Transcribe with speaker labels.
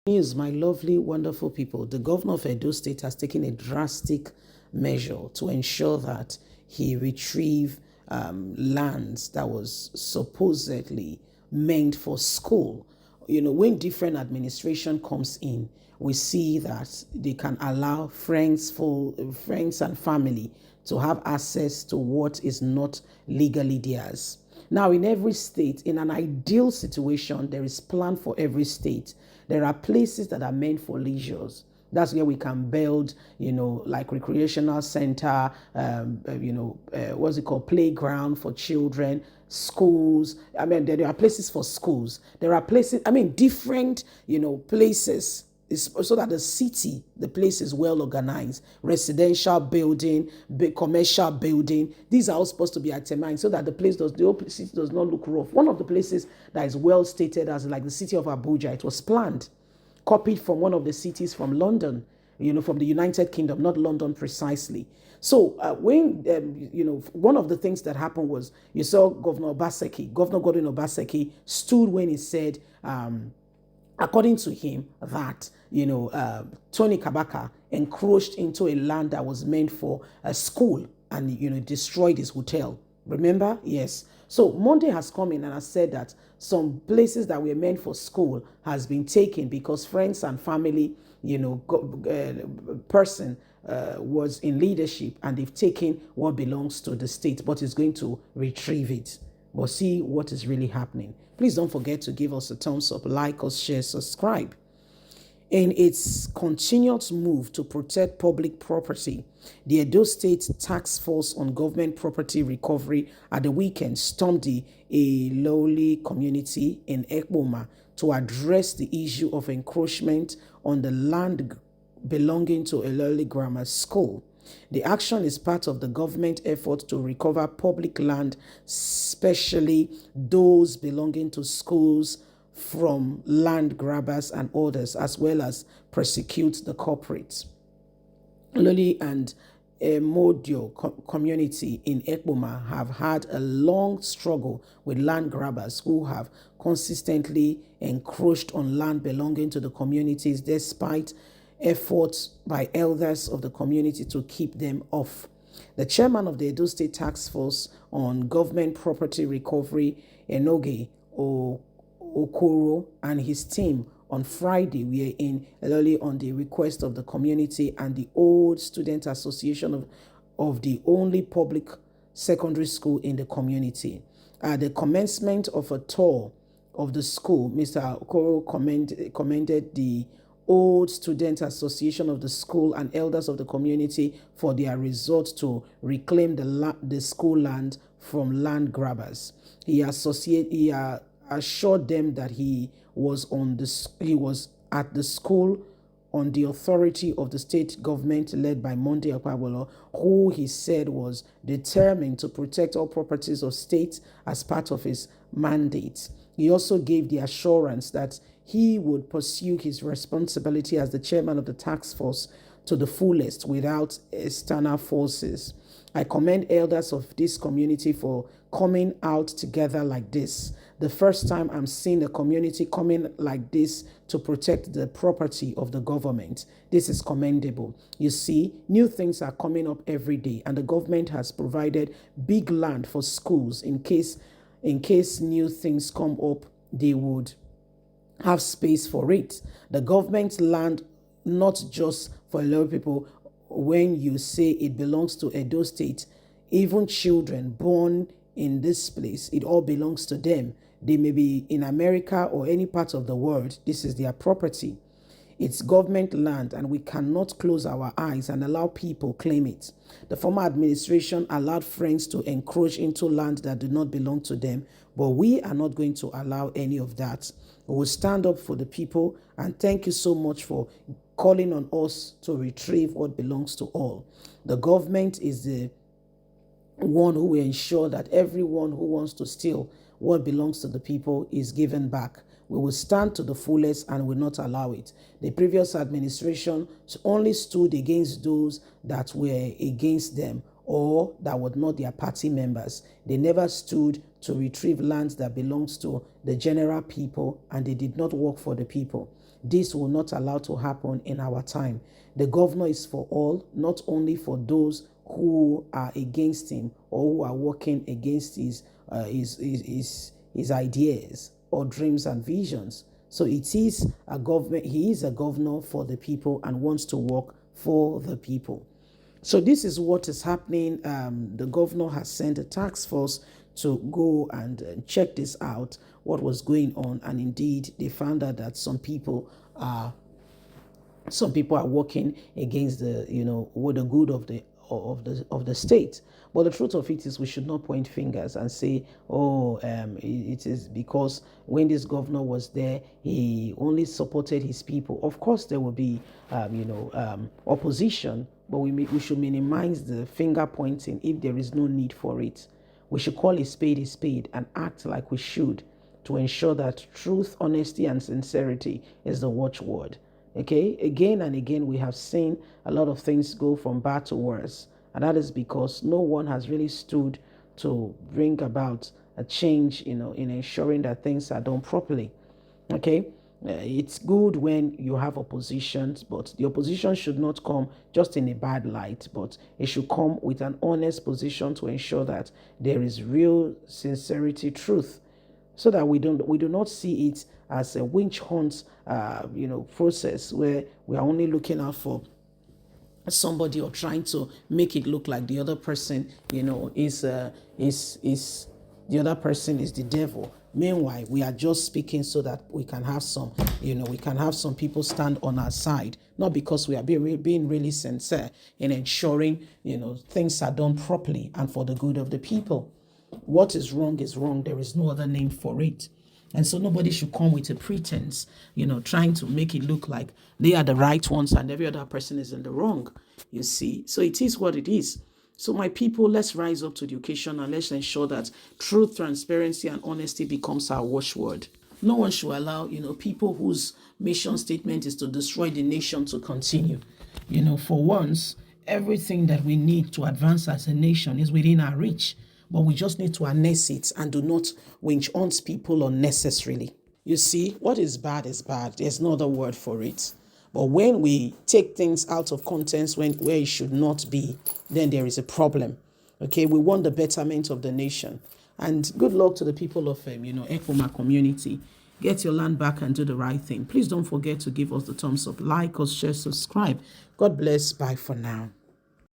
Speaker 1: News, my lovely, wonderful people. The governor of Edo State has taken a drastic measure to ensure that he retrieve lands that was supposedly meant for school. When different administration comes in, we see that they can allow friends and family to have access to what is not legally theirs. Now, in every state, in an ideal situation, there is plan for every state. There are places that are meant for leisures. That's where we can build, like recreational center, what's it called, playground for children, schools. I mean, there are places for schools. There are places, different, places so that the city, the place is well organized. Residential building, big commercial building. These are all supposed to be itemized so that the whole city does not look rough. One of the places that is well stated as like the city of Abuja, it was planned, copied from one of the cities from London, from the United Kingdom, not London precisely. So when, one of the things that happened was you saw Governor Godwin Obaseki stood when he said, according to him, that Tony Kabaka encroached into a land that was meant for a school and destroyed his hotel. Remember? Yes. So Monday has come in and has said that some places that were meant for school has been taken because friends and family, person was in leadership and they've taken what belongs to the state, but is going to retrieve it. But see what is really happening. Please don't forget to give us a thumbs up, like us, share, subscribe. In its continuous move to protect public property, the Edo State Task Force on Government Property Recovery at the weekend stormed the Eloli community in Ekpoma to address the issue of encroachment on the land belonging to Eloli Grammar School. The action is part of the government effort to recover public land, especially those belonging to schools, from land grabbers and others, as well as prosecute the culprits. Loli and Modio community in Ekpoma have had a long struggle with land grabbers who have consistently encroached on land belonging to the communities despite efforts by elders of the community to keep them off. The chairman of the Edo State Task Force on Government Property Recovery, Enoge Okoro, and his team on Friday were in Eloli on the request of the community and the Old Student Association of the only public secondary school in the community. At the commencement of a tour of the school, Mr. Okoro commended the Old Student Association of the school and elders of the community for their resolve to reclaim the school land from land grabbers. He assured them that he was at the school on the authority of the state government led by Monday Okpebholo, who he said was determined to protect all properties of state as part of his mandate. He also gave the assurance that he would pursue his responsibility as the chairman of the task force to the fullest without external forces. I commend elders of this community for coming out together like this. The first time I'm seeing a community coming like this to protect the property of the government. This is commendable. You see, new things are coming up every day, and the government has provided big land for schools in case new things come up, they would have space for it. The government land, not just for a lot of people, when you say it belongs to Edo State, even children born in this place, it all belongs to them. They may be in America or any part of the world. This is their property. It's government land, and we cannot close our eyes and allow people claim it. The former administration allowed friends to encroach into land that do not belong to them, but we are not going to allow any of that. We will stand up for the people, and thank you so much for calling on us to retrieve what belongs to all. The government is the one who will ensure that everyone who wants to steal what belongs to the people is given back. We will stand to the fullest and will not allow it. The previous administration only stood against those that were against them or that were not their party members. They never stood to retrieve lands that belongs to the general people, and they did not work for the people. This will not allow to happen in our time. The governor is for all, not only for those who are against him or who are working against his ideas or dreams and visions. So it is a government. He is a governor for the people and wants to work for the people. So this is what is happening. The governor has sent a task force to go and check this out, what was going on, and indeed they found out that some people are working against the with the good of the state. But the truth of it is, we should not point fingers and say, oh, it is because when this governor was there, he only supported his people. Of course, there will be, opposition, but we should minimize the finger pointing if there is no need for it. We should call a spade and act like we should to ensure that truth, honesty, and sincerity is the watchword. Okay, again and again, we have seen a lot of things go from bad to worse. And that is because no one has really stood to bring about a change, in ensuring that things are done properly. Okay, it's good when you have oppositions, but the opposition should not come just in a bad light, but it should come with an honest position to ensure that there is real sincerity, truth, so that we do not see it as a witch hunt, process where we are only looking out for somebody or trying to make it look like the other person, is the other person is the devil. Meanwhile, we are just speaking so that we can have some, people stand on our side, not because we are being really sincere in ensuring, things are done properly and for the good of the people. What is wrong is wrong. There is no other name for it. And so nobody should come with a pretense, trying to make it look like they are the right ones and every other person is in the wrong, you see. So it is what it is. So my people, let's rise up to the occasion and let's ensure that truth, transparency, and honesty becomes our watchword. No one should allow, people whose mission statement is to destroy the nation to continue. For once, everything that we need to advance as a nation is within our reach. But we just need to harness it and do not winch on people unnecessarily. You see, what is bad is bad. There's no other word for it. But when we take things out of context where it should not be, then there is a problem. Okay, we want the betterment of the nation. And good luck to the people of, Ekpoma community. Get your land back and do the right thing. Please don't forget to give us the thumbs up, like us, share, subscribe. God bless. Bye for now.